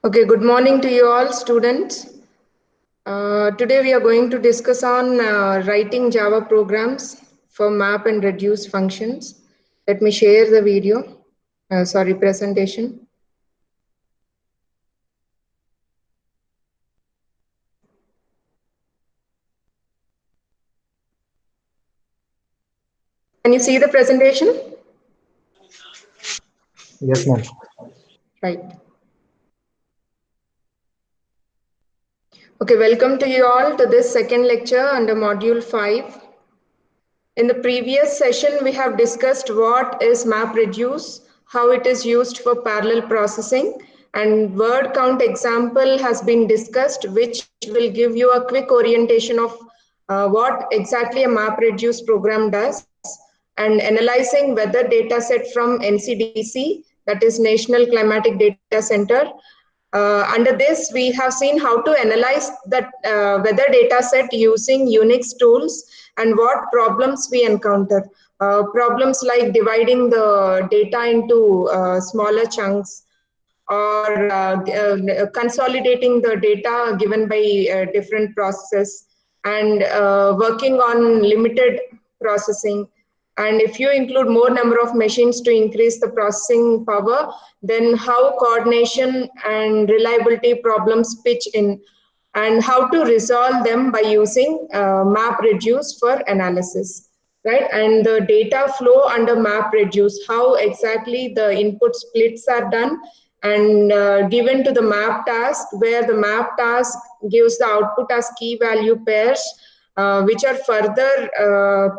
Okay, good morning to you all students. Today we are going to discuss on writing Java programs for map and reduce functions. Let me share the video, presentation. Can you see the presentation? Yes, ma'am. Right. Okay, welcome to you all to this second lecture under module 5. In the previous session, we have discussed what is MapReduce, how it is used for parallel processing, and word count example has been discussed, which will give you a quick orientation of what exactly a MapReduce program does, and analyzing weather data set from NCDC, that is National Climatic Data Center. Under this, we have seen how to analyze that weather data set using Unix tools and what problems we encounter. Problems like dividing the data into smaller chunks or consolidating the data given by different processes and working on limited processing. And if you include more number of machines to increase the processing power, then how coordination and reliability problems pitch in and how to resolve them by using MapReduce for analysis, right? And the data flow under MapReduce, how exactly the input splits are done and given to the map task, where the map task gives the output as key value pairs, which are further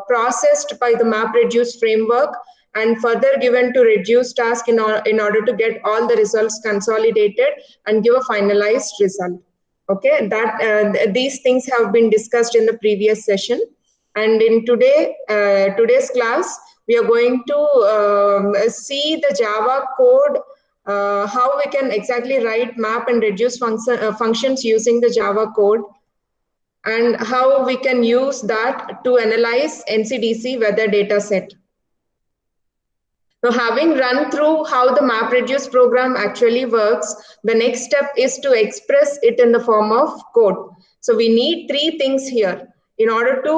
processed by the MapReduce framework and further given to reduce task in order to get all the results consolidated and give a finalized result. Okay, that these things have been discussed in the previous session, and in today's class we are going to see the Java code, how we can exactly write map and reduce functions using the Java code, and how we can use that to analyze NCDC weather data set. Now, having run through how the MapReduce program actually works, the next step is to express it in the form of code. So we need three things here. In order to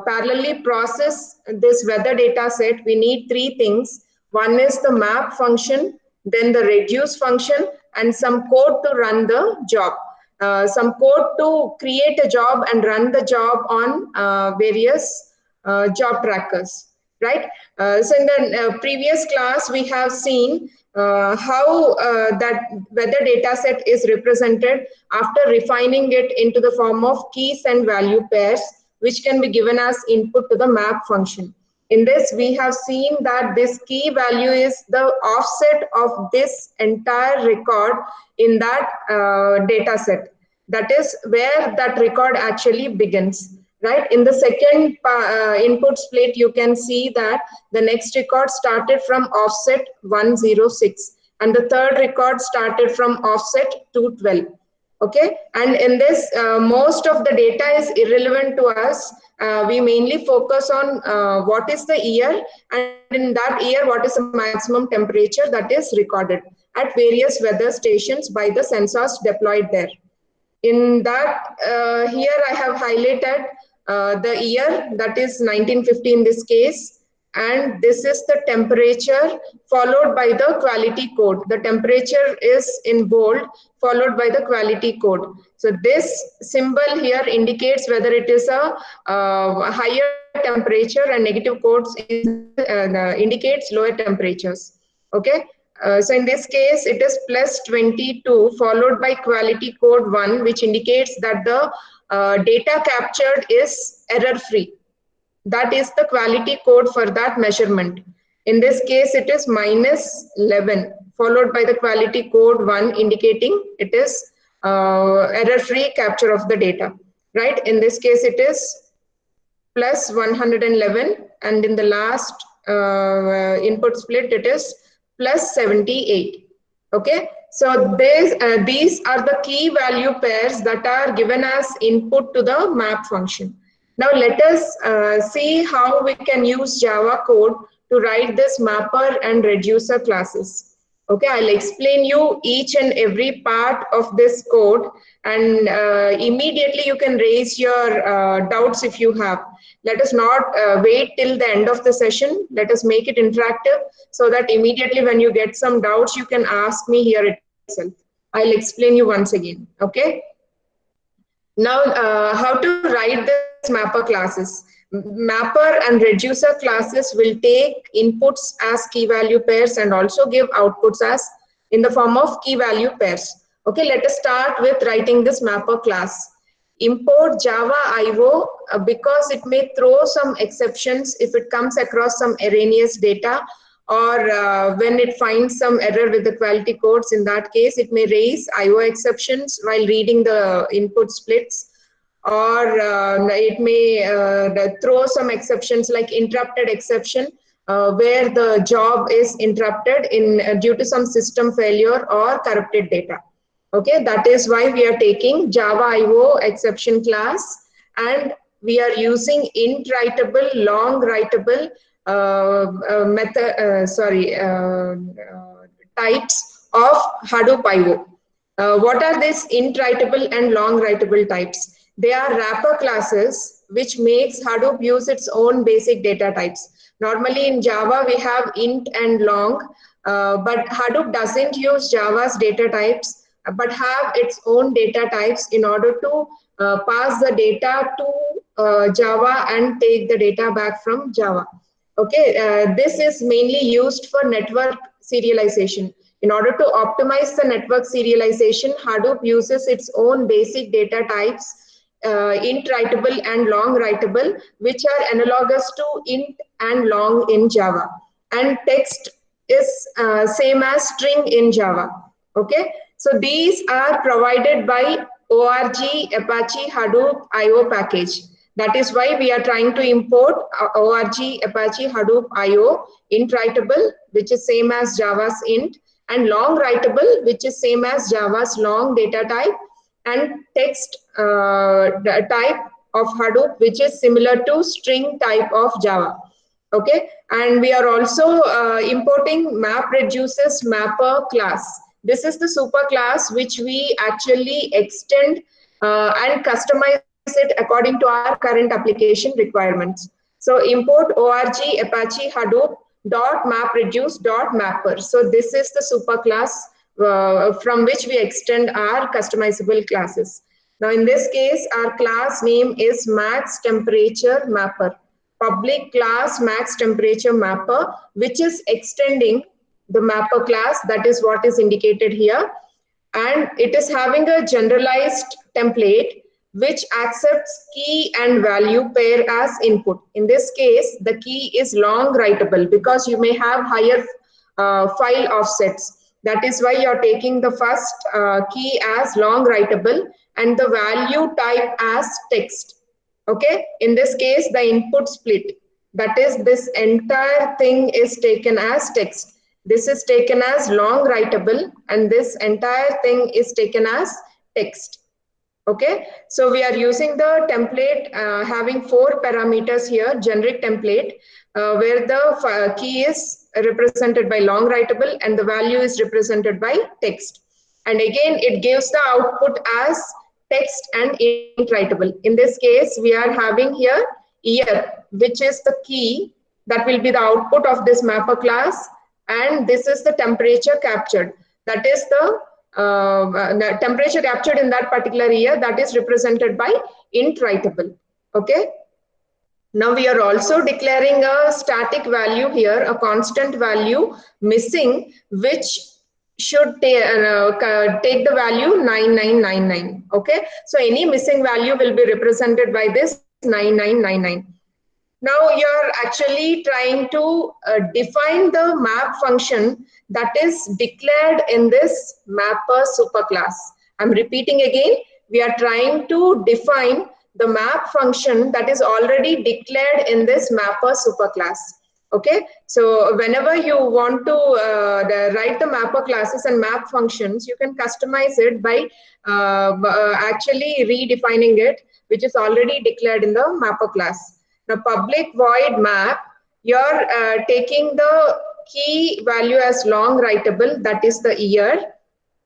parallelly process this weather data set, we need three things. One is the map function, then the reduce function, and some code to run the job. Some code to create a job and run the job on various job trackers, right? So in the previous class, we have seen how that weather data set is represented after refining it into the form of keys and value pairs, which can be given as input to the map function. In this, we have seen that this key value is the offset of this entire record in that data set. That is where that record actually begins, right? In the second input split, you can see that the next record started from offset 106 and the third record started from offset 212. Okay, and in this, most of the data is irrelevant to us. We mainly focus on what is the year, and in that year, what is the maximum temperature that is recorded at various weather stations by the sensors deployed there. In that, here I have highlighted the year, that is 1950 in this case, and this is the temperature followed by the quality code. The temperature is in bold followed by the quality code. So this symbol here indicates whether it is a higher temperature, and negative codes indicates lower temperatures. Okay. So in this case, it is plus 22 followed by quality code 1, which indicates that the data captured is error-free. That is the quality code for that measurement. In this case, it is minus 11 followed by the quality code 1, indicating it is error-free capture of the data. Right? In this case, it is plus 111, and in the last input split, it is plus 78. Okay, so these are the key value pairs that are given as input to the map function. Now let us see how we can use Java code to write this mapper and reducer classes. Okay, I'll explain you each and every part of this code, and immediately you can raise your doubts if you have. Let us not wait till the end of the session. Let us make it interactive so that immediately when you get some doubts, you can ask me here itself. I'll explain you once again. Okay. Now, how to write this mapper classes? Mapper and reducer classes will take inputs as key value pairs and also give outputs as in the form of key value pairs. Okay, let us start with writing this mapper class. Import Java IO because it may throw some exceptions if it comes across some erroneous data, or when it finds some error with the quality codes. In that case, it may raise IO exceptions while reading the input splits, or it may throw some exceptions like interrupted exception, where the job is interrupted in due to some system failure or corrupted data. Okay, that is why we are taking Java IO exception class, and we are using int writable, long writable types of Hadoop IO. What are these int writable and long writable types? They are wrapper classes which makes Hadoop use its own basic data types. Normally in Java we have int and long, but Hadoop doesn't use Java's data types but have its own data types in order to pass the data to Java and take the data back from Java. Okay, this is mainly used for network serialization. In order to optimize the network serialization, Hadoop uses its own basic data types, int writable and long writable, which are analogous to int and long in Java. And text is same as string in Java. Okay, so these are provided by ORG Apache Hadoop IO package. That is why we are trying to import ORG Apache Hadoop IO int writable, which is same as Java's int, and long writable, which is same as Java's long data type, and text type of Hadoop, which is similar to string type of Java. Okay, and we are also importing MapReduce's mapper class. This is the super class which we actually extend and customize it according to our current application requirements. So import org Apache Hadoop dot MapReduce dot mapper. So this is the super class from which we extend our customizable classes. Now in this case, our class name is max temperature mapper. Public class max temperature mapper, which is extending the mapper class. That is what is indicated here. And it is having a generalized template which accepts key and value pair as input. In this case, the key is long writable because you may have higher file offsets. That is why you're taking the first key as long writable and the value type as text. Okay, in this case, the input split, that is this entire thing is taken as text. This is taken as long writable and this entire thing is taken as text. Okay, so we are using the template having 4 parameters here, generic template, where the key is represented by long writable and the value is represented by text. And again, it gives the output as text and int writable. In this case, we are having here year, which is the key that will be the output of this mapper class, and this is the temperature captured. That is the temperature captured in that particular year, that is represented by int writable. Okay. Now we are also declaring a static value here, a constant value missing, which should take the value 9999. Okay, so any missing value will be represented by this 9999. Now you're actually trying to define the map function that is declared in this mapper superclass. I'm repeating again, we are trying to define the map function that is already declared in this mapper superclass. Okay, so whenever you want to write the mapper classes and map functions, you can customize it by actually redefining it, which is already declared in the mapper class. Now, public void map, you're taking the key value as long writable, that is the year.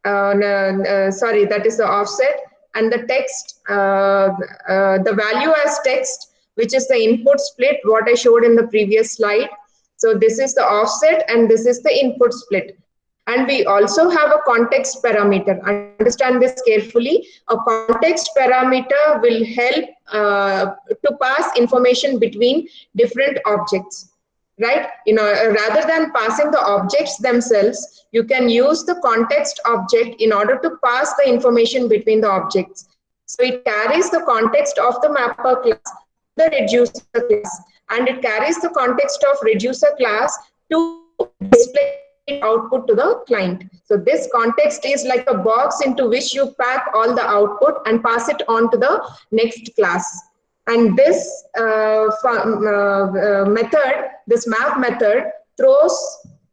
Sorry, that is the offset, and the text, the value as text, which is the input split, what I showed in the previous slide. So this is the offset and this is the input split. And we also have a context parameter. Understand this carefully. A context parameter will help to pass information between different objects, right? Rather than passing the objects themselves, you can use the context object in order to pass the information between the objects. So it carries the context of the mapper class to the reducer class, and it carries the context of reducer class to display it output to the client. So this context is like a box into which you pack all the output and pass it on to the next class. And this method, this map method, throws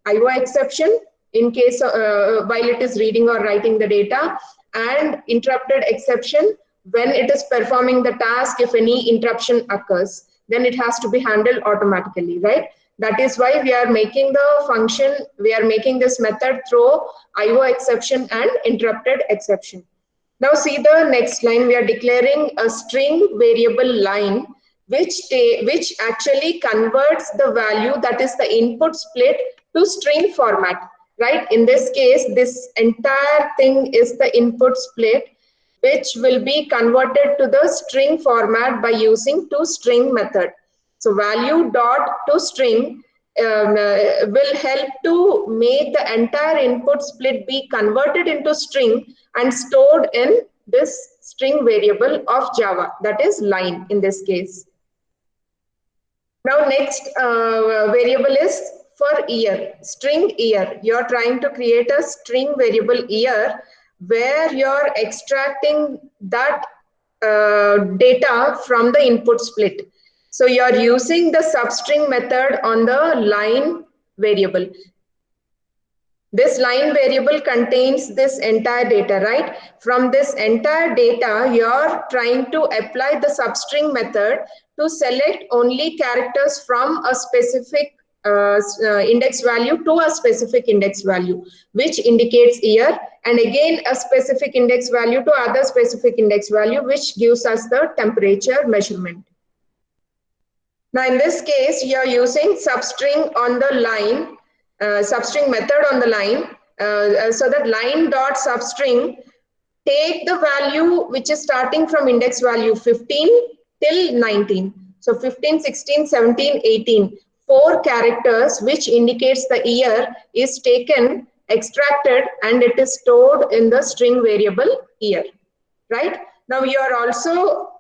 IO exception in case while it is reading or writing the data, and interrupted exception when it is performing the task. If any interruption occurs, then it has to be handled automatically, right? That is why we are making the function, we are making this method throw IO exception and interrupted exception. Now see the next line, we are declaring a string variable line which actually converts the value, that is the input split, to string format, right? In this case, this entire thing is the input split, which will be converted to the string format by using toString method. So value dot toString will help to make the entire input split be converted into string and stored in this string variable of Java, that is line in this case. Now next variable is for year, string year. You're trying to create a string variable year where you're extracting that data from the input split. So you're using the substring method on the line variable. This line variable contains this entire data, right? From this entire data, you're trying to apply the substring method to select only characters from a specific index value to a specific index value, which indicates year, and again a specific index value to other specific index value, which gives us the temperature measurement. Now in this case, you're using substring on the line, substring method on the line, so that line dot substring take the value which is starting from index value 15 till 19. So 15, 16, 17, 18. 4 characters which indicates the year is taken, extracted, and it is stored in the string variable year, right? Now you are also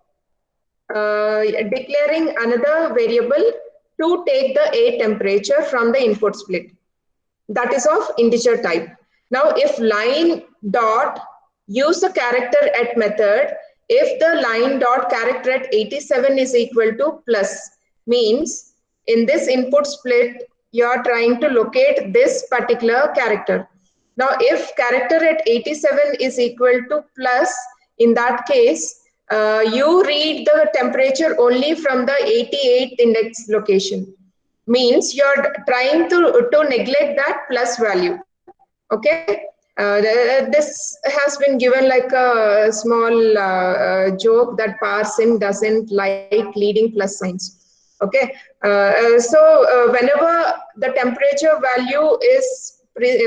declaring another variable to take the A temperature from the input split, that is of integer type. Now if line dot use a character at method, if the line dot character at 87 is equal to plus, means in this input split you are trying to locate this particular character. Now if character at 87 is equal to plus, in that case you read the temperature only from the 88th index location, means you're trying to neglect that plus value. Okay, this has been given like a small joke that parsin doesn't like leading plus signs. Okay, whenever the temperature value is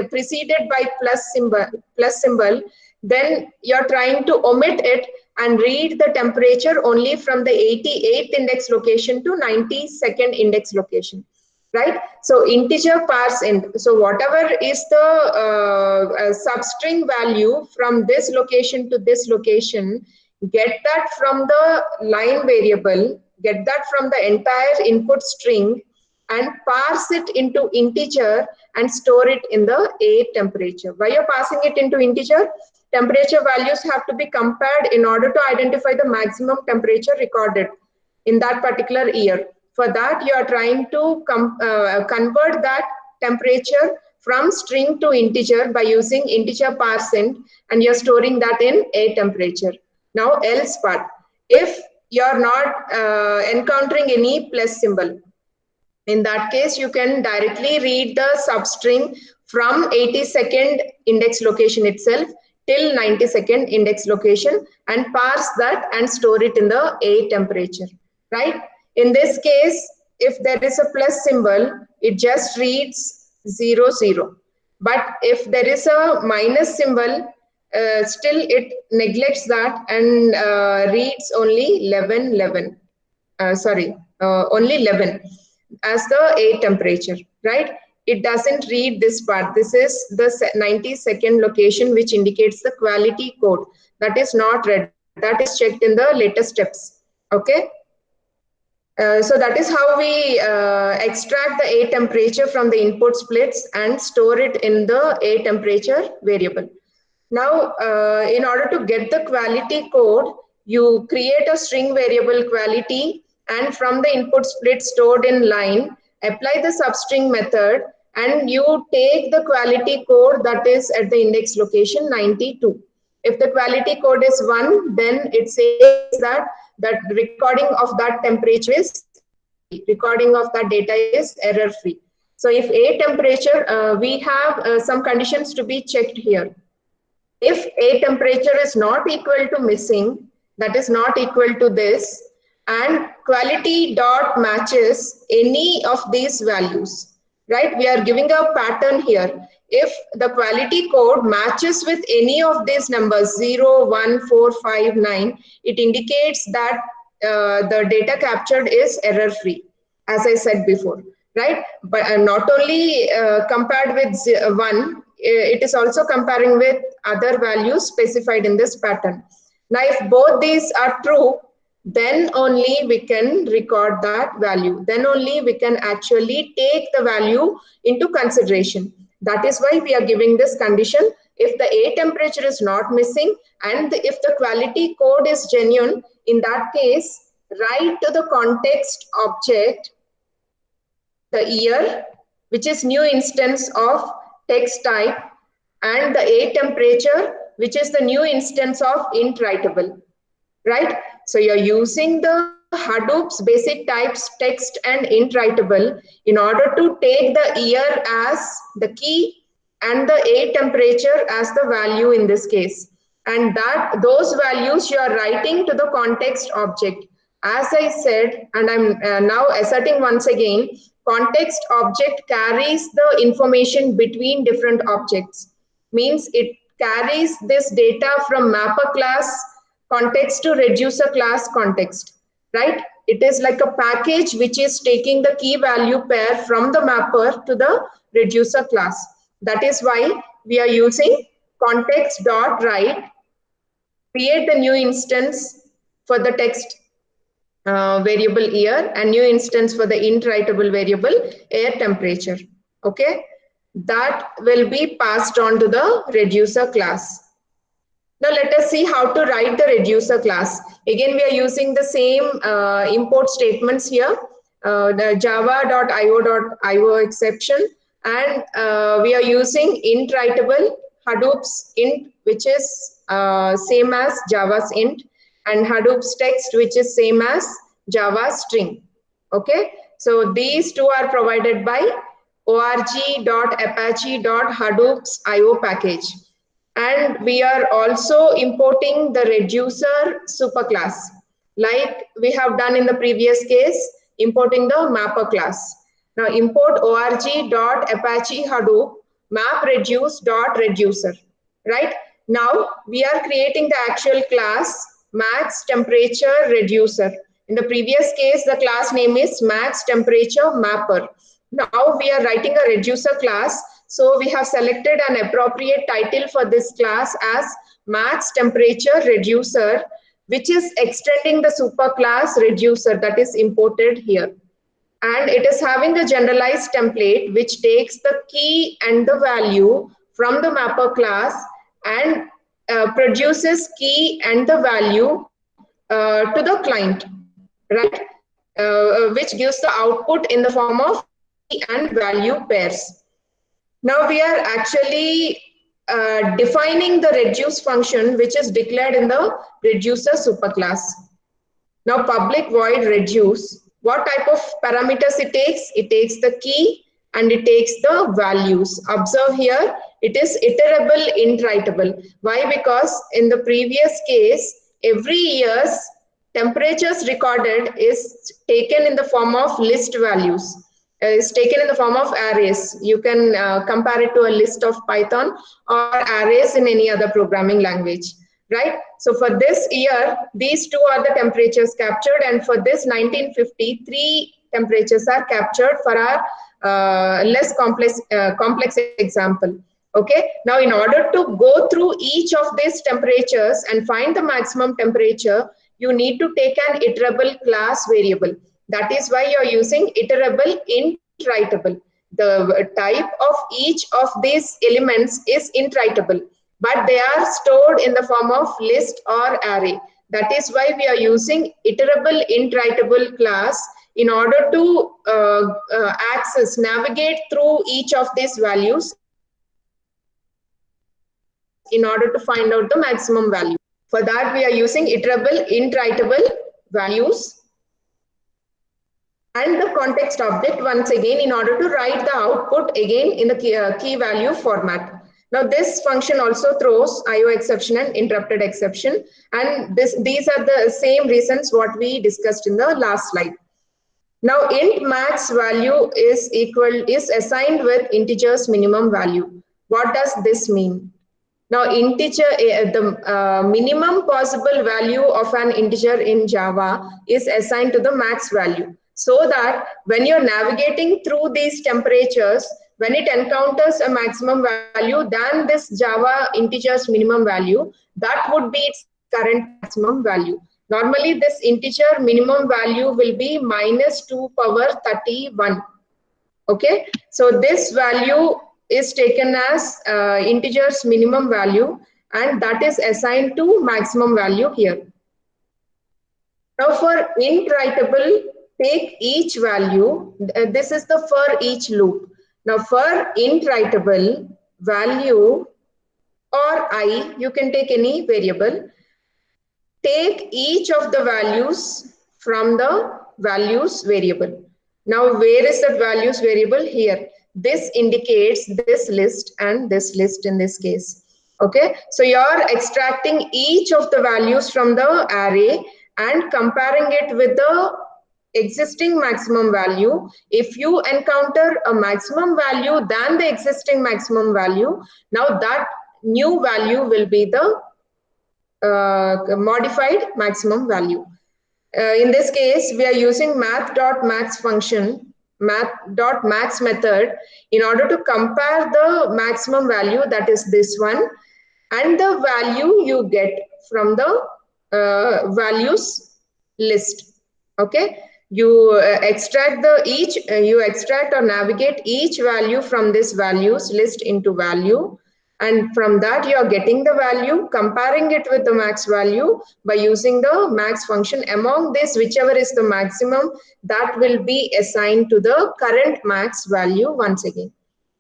preceded by plus symbol, then you're trying to omit it and read the temperature only from the 88th index location to 92nd index location, right? So integer parseInt. So whatever is the substring value from this location to this location, get that from the line variable, get that from the entire input string, and parse it into integer and store it in the A temperature. Why you're passing it into integer? Temperature values have to be compared in order to identify the maximum temperature recorded in that particular year. For that, you are trying to convert that temperature from string to integer by using integer parseInt, and you're storing that in A temperature. Now else part, if you're not encountering any plus symbol, In that case, you can directly read the substring from 82nd index location itself till 92nd index location and parse that and store it in the A temperature, right? In this case, if there is a plus symbol, it just reads 0, 0. But if there is a minus symbol, still it neglects that and reads only 11, 11. Only 11 as the A temperature, right? It doesn't read this part. This is the 92nd location, which indicates the quality code. That is not read. That is checked in the later steps. Okay. So that is how we extract the A temperature from the input splits and store it in the A temperature variable. Now, in order to get the quality code, you create a string variable quality, and from the input split stored in line, apply the substring method, and you take the quality code that is at the index location 92. If the quality code is 1, then it says that recording of that temperature is error-free. Recording of that data is error-free. So if A temperature, we have some conditions to be checked here. If A temperature is not equal to missing, that is not equal to this, and quality dot matches any of these values, right? We are giving a pattern here. If the quality code matches with any of these numbers 0, 1, 4, 5, 9, it indicates that the data captured is error free, as I said before, right? But not only compared with 1, it is also comparing with other values specified in this pattern. Now, if both these are true, then only we can record that value. Then only we can actually take the value into consideration. That is why we are giving this condition. If the A temperature is not missing and if the quality code is genuine, in that case, write to the context object the year, which is new instance of text type, and the A temperature, which is the new instance of int writable, right? So you're using the Hadoop's basic types text and int writable in order to take the year as the key and the A temperature as the value in this case. And that those values you are writing to the context object. As I said, and I'm now asserting once again, context object carries the information between different objects. Means it carries this data from mapper class context to reducer class context, right? It is like a package which is taking the key value pair from the mapper to the reducer class. That is why we are using context.write, create the new instance for the text variable year and new instance for the int writable variable air temperature. Okay, that will be passed on to the reducer class. Now let us see how to write the reducer class. Again, we are using the same import statements here, the java.io.io exception, and we are using int writable, Hadoop's int, which is same as Java's int, and Hadoop's text, which is same as Java string. Okay, so these two are provided by org.apache.hadoop's IO package. And we are also importing the reducer superclass, like we have done in the previous case, importing the mapper class. Now import org.apache Hadoop mapreduce.reducer, right? Now we are creating the actual class max temperature reducer. In the previous case, the class name is max temperature mapper. Now we are writing a reducer class. So we have selected an appropriate title for this class as max temperature reducer, which is extending the superclass reducer that is imported here. And it is having a generalized template which takes the key and the value from the mapper class and produces key and the value to the client, right? Which gives the output in the form of key and value pairs. Now we are actually defining the reduce function, which is declared in the reducer superclass. Now public void reduce, What type of parameters it takes? It takes the key and it takes the values. Observe here, it is iterable, iterable. Why? Because in the previous case, every year's temperatures recorded is taken in the form of list values. Is taken in the form of arrays. You can compare it to a list of Python or arrays in any other programming language, right? So for this year, these two are the temperatures captured, and for this 1953 temperatures are captured for our less complex example. Okay, now in order to go through each of these temperatures and find the maximum temperature, you need to take an iterable class variable. That is why you are using iterable iterable. The type of each of these elements is iterable, but they are stored in the form of list or array. That is why we are using iterable iterable class in order to access, navigate through each of these values in order to find out the maximum value. For that, we are using iterable iterable values and the context object once again in order to write the output again in the key value format. Now this function also throws IO exception and interrupted exception, and these are the same reasons what we discussed in the last slide. Now int max value is assigned with integer's minimum value. What does this mean? Now integer, the minimum possible value of an integer in Java is assigned to the max value, so that when you're navigating through these temperatures, when it encounters a maximum value than this Java integer's minimum value, that would be its current maximum value. Normally this integer minimum value will be minus 2 power 31. Okay, so this value is taken as integer's minimum value, and that is assigned to maximum value here. Now for int writable, take each value. This is the for each loop. Now for int writable value or I, you can take any variable. Take each of the values from the values variable. Now where is the values variable? Here. This indicates this list and this list in this case. Okay, so you are extracting each of the values from the array and comparing it with the existing maximum value. If you encounter a maximum value than the existing maximum value, now that new value will be the modified maximum value. In this case, we are using math.max function, math.max method, in order to compare the maximum value, that is this one, and the value you get from the values list. Okay, you extract or navigate each value from this values list into value, and from that you are getting the value, comparing it with the max value by using the max function. Among this, whichever is the maximum, that will be assigned to the current max value once again.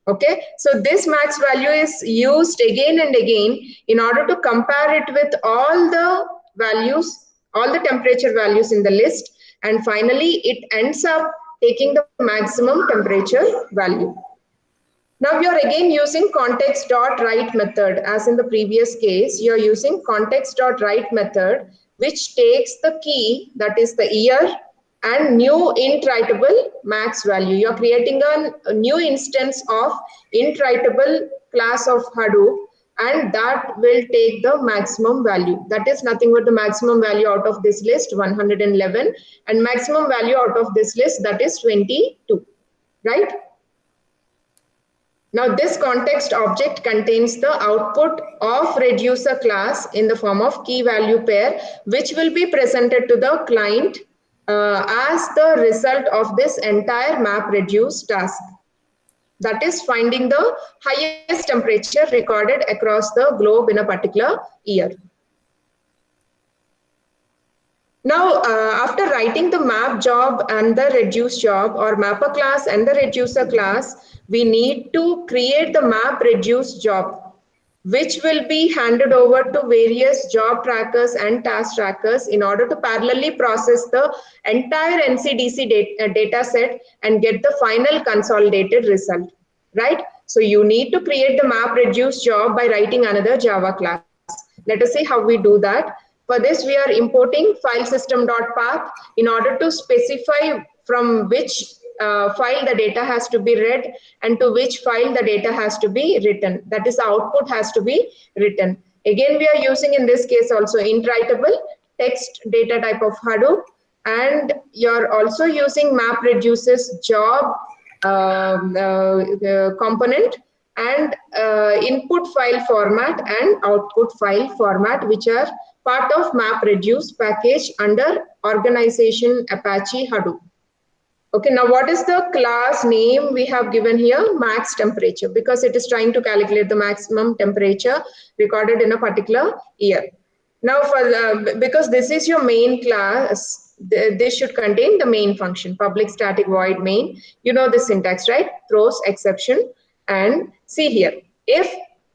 Okay, so this max value is used again and again in order to compare it with all the values, all the temperature values in the list, and finally it ends up taking the maximum temperature value. Now we are again using context.write method. As in the previous case, you are using context.write method, which takes the key, that is the year, and new int writable max value. You are creating a new instance of int writable class of Hadoop, and that will take the maximum value. That is nothing but the maximum value out of this list, 111, and maximum value out of this list, that is 22, right? Now this context object contains the output of reducer class in the form of key value pair, which will be presented to the client as the result of this entire map reduce task. That is finding the highest temperature recorded across the globe in a particular year. Now, after writing the map job and the reduce job, or mapper class and the reducer class, we need to create the map reduce job. which will be handed over to various job trackers and task trackers in order to parallelly process the entire NCDC data set and get the final consolidated result, right? So you need to create the MapReduce job by writing another Java class. Let us see how we do that. For this, we are importing filesystem.path in order to specify from which file the data has to be read and to which file the data has to be written. That is, the output has to be written. Again, we are using in this case also int writable text data type of Hadoop, and you're also using MapReduce's job component and input file format and output file format, which are part of MapReduce package under organization Apache Hadoop. Okay, now what is the class name we have given here? Max temperature, because it is trying to calculate the maximum temperature recorded in a particular year. Now, because this is your main class, this should contain the main function, public static void main. You know the syntax, right? Throws exception. And see here, if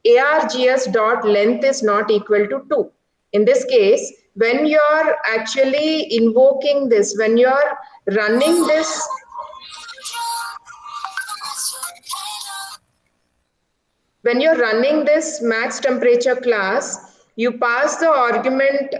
args.length is not equal to 2, in this case, when you're actually invoking this, when you're running this, max temperature class, you pass the argument,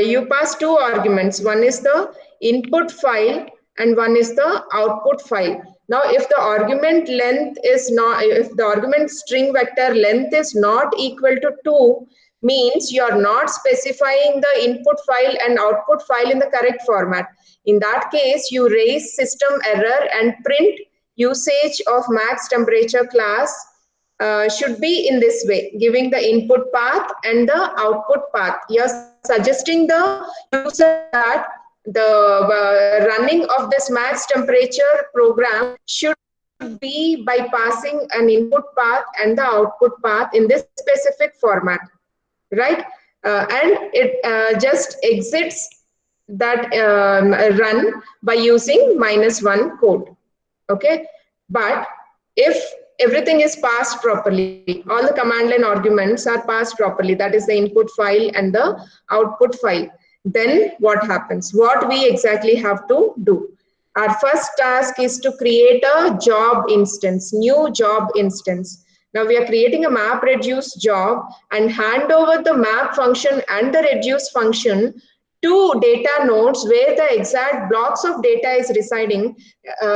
you pass two arguments. One is the input file and one is the output file. Now, if the argument length is not, if the argument string vector length is not equal to 2, means you are not specifying the input file and output file in the correct format. In that case, you raise system error and print usage of max temperature class should be in this way, giving the input path and the output path. You're suggesting the user that the running of this max temperature program should be by passing an input path and the output path in this specific format, right? And it just exits that run by using -1 code. Okay, but if everything is passed properly, all the command line arguments are passed properly, that is the input file and the output file, then what happens? What we exactly have to do? Our first task is to create a job instance, new job instance. Now we are creating a MapReduce job and hand over the map function and the reduce function to data nodes where the exact blocks of data is residing,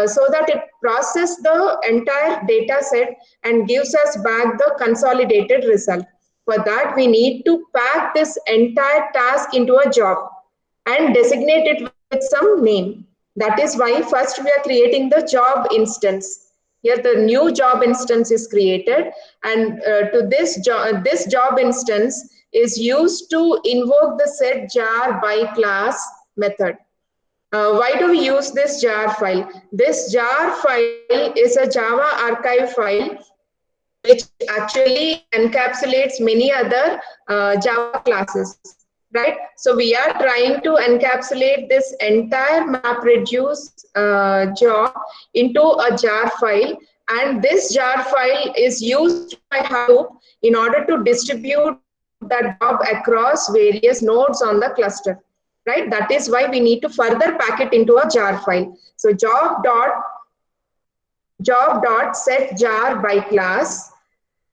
so that it processes the entire data set and gives us back the consolidated result. For that, we need to pack this entire task into a job and designate it with some name. That is why first we are creating the job instance. Here the new job instance is created, and to this job instance is used to invoke the set jar by class method. Why do we use this jar file? This jar file is a Java archive file which actually encapsulates many other Java classes, right? So we are trying to encapsulate this entire MapReduce job into a jar file, and this jar file is used by Hadoop in order to distribute that job across various nodes on the cluster, right? That is why we need to further pack it into a jar file. So job.set jar by class.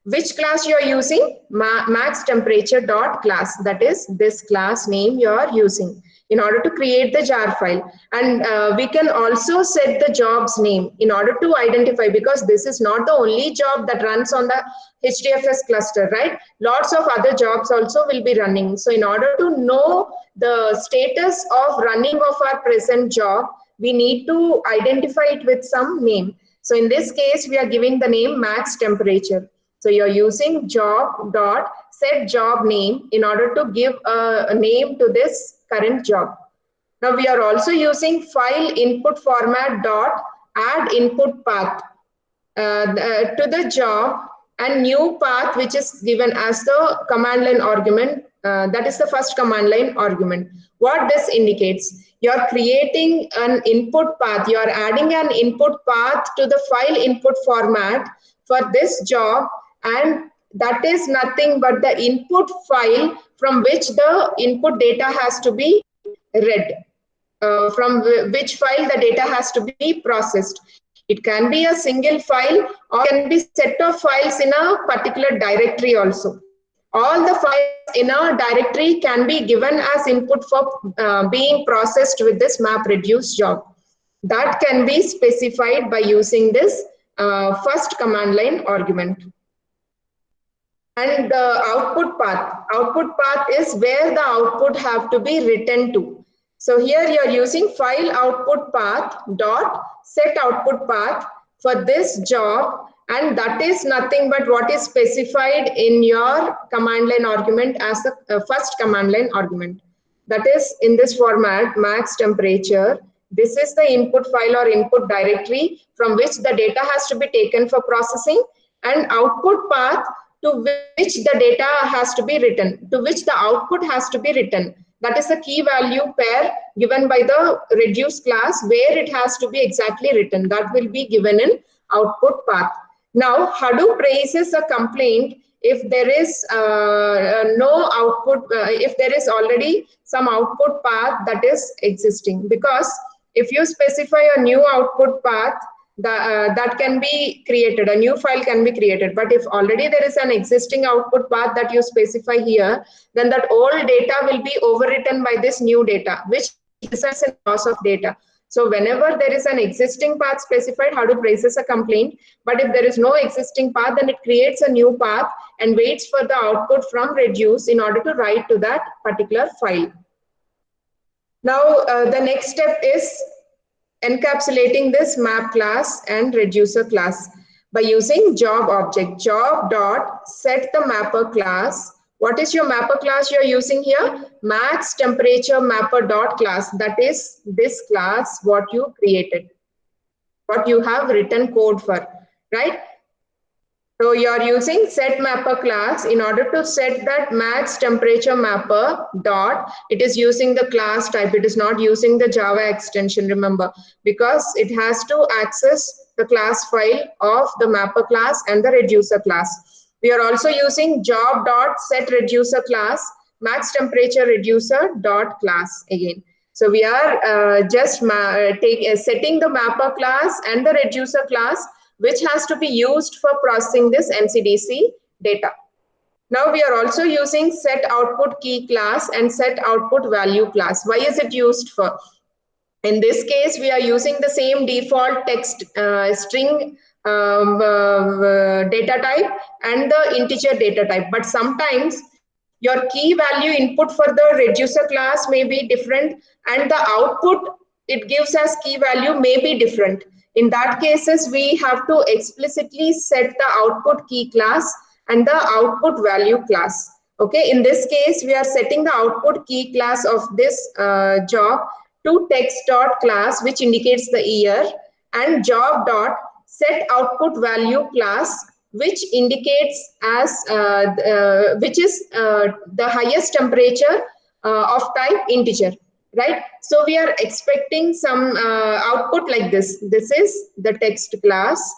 Which class you are using? Max temperature dot class. That is this class name you are using in order to create the jar file. And we can also set the job's name in order to identify, because this is not the only job that runs on the HDFS cluster, right? Lots of other jobs also will be running. So in order to know the status of running of our present job, we need to identify it with some name. So in this case, we are giving the name max temperature. So you're using job.set job name in order to give a name to this current job. Now we are also using file input format dot add input path to the job and new path, which is given as the command line argument. That is the first command line argument. What this indicates, you're creating an input path, you're adding an input path to the file input format for this job, and that is nothing but the input file from which the input data has to be read, from which file the data has to be processed. It can be a single file or can be set of files in a particular directory also. All the files in a directory can be given as input for being processed with this MapReduce job. That can be specified by using this first command line argument. And the output path is where the output have to be written to. So here you are using file output path dot set output path for this job, and that is nothing but what is specified in your command line argument as the first command line argument. That is in this format, max temperature. This is the input file or input directory from which the data has to be taken for processing, and output path to which the data has to be written, to which the output has to be written. That is the key value pair given by the reduce class where it has to be exactly written. That will be given in output path. Now, Hadoop raises a complaint if there is no output, if there is already some output path that is existing, because if you specify a new output path, that can be created, a new file can be created. But if already there is an existing output path that you specify here, then that old data will be overwritten by this new data, which results in loss of data. So whenever there is an existing path specified, Hadoop raises a complaint. But if there is no existing path, then it creates a new path and waits for the output from reduce in order to write to that particular file. Now the next step is encapsulating this map class and reducer class by using job object. Job dot set the mapper class. What is your mapper class you are using here? Max temperature mapper dot class. That is this class what you created, what you have written code for, right? So you are using set mapper class in order to set that max temperature mapper dot. It is using the class type. It is not using the Java extension, remember, because it has to access the class file of the mapper class and the reducer class. We are also using job dot set reducer class max temperature reducer dot class again. So we are just setting the mapper class and the reducer class, which has to be used for processing this MCDC data. Now we are also using set output key class and set output value class. Why is it used for? In this case, we are using the same default text string data type and the integer data type. But sometimes your key value input for the reducer class may be different, and the output it gives as key value may be different. In that cases, we have to explicitly set the output key class and the output value class. Okay, in this case, we are setting the output key class of this job to text dot class, which indicates the year, and job dot set output value class, which indicates as which is the highest temperature of type integer, right? So we are expecting some output like this. This is the text class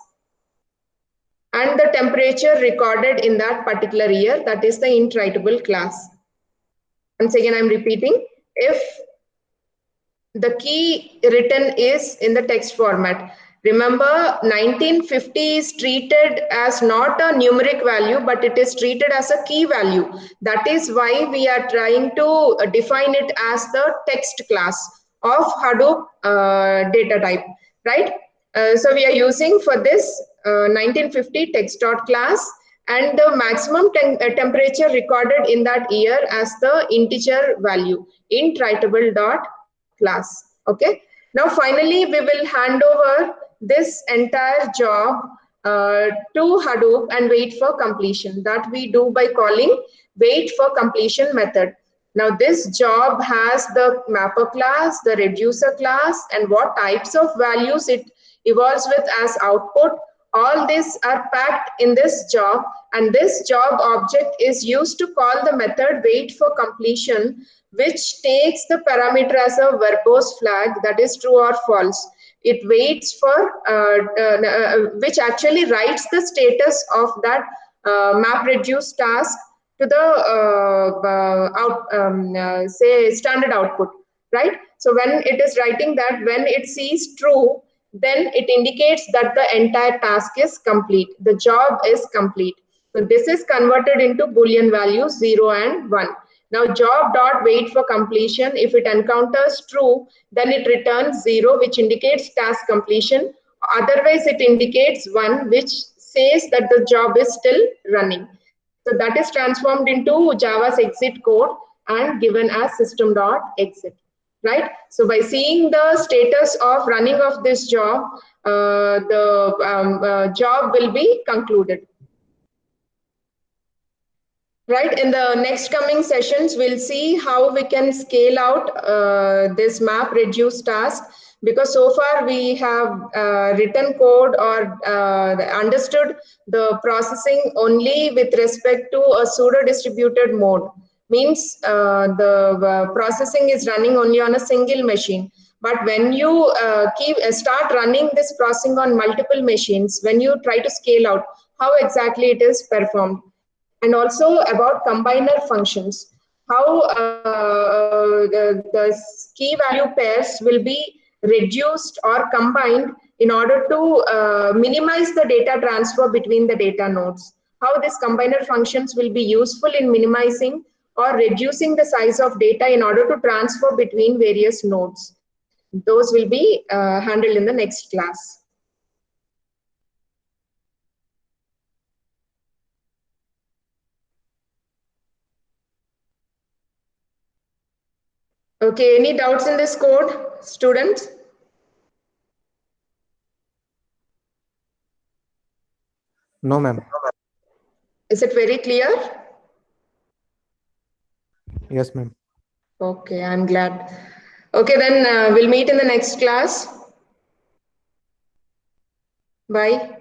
and the temperature recorded in that particular year, that is the int writable class. Once again, I'm repeating, if the key written is in the text format. Remember, 1950 is treated as not a numeric value, but it is treated as a key value. That is why we are trying to define it as the text class of Hadoop data type, right? So we are using for this 1950 text dot class and the maximum temperature recorded in that year as the integer value, int writable dot class. Okay. Now finally, we will hand over this entire job to Hadoop and wait for completion. That we do by calling wait for completion method. Now this job has the mapper class, the reducer class, and what types of values it evolves with as output. All these are packed in this job, and this job object is used to call the method wait for completion, which takes the parameter as a verbose flag, that is true or false. It waits for, which actually writes the status of that MapReduce task to the say standard output, right? So when it is writing that, when it sees true, then it indicates that the entire task is complete, the job is complete. So this is converted into Boolean values 0 and 1. Now job dot wait for completion, if it encounters true, then it returns 0, which indicates task completion. Otherwise, it indicates 1, which says that the job is still running. So that is transformed into Java's exit code and given as system.exit, right? So by seeing the status of running of this job, the job will be concluded. Right, in the next coming sessions, we'll see how we can scale out this MapReduce task, because so far we have written code or understood the processing only with respect to a pseudo distributed mode. Means the processing is running only on a single machine. But when you start running this processing on multiple machines, when you try to scale out, how exactly it is performed. And also about combiner functions, how the key value pairs will be reduced or combined in order to minimize the data transfer between the data nodes. How these combiner functions will be useful in minimizing or reducing the size of data in order to transfer between various nodes. Those will be handled in the next class. Okay, any doubts in this code, students? No, ma'am. Is it very clear? Yes, ma'am. Okay, I'm glad. Okay, then we'll meet in the next class. Bye.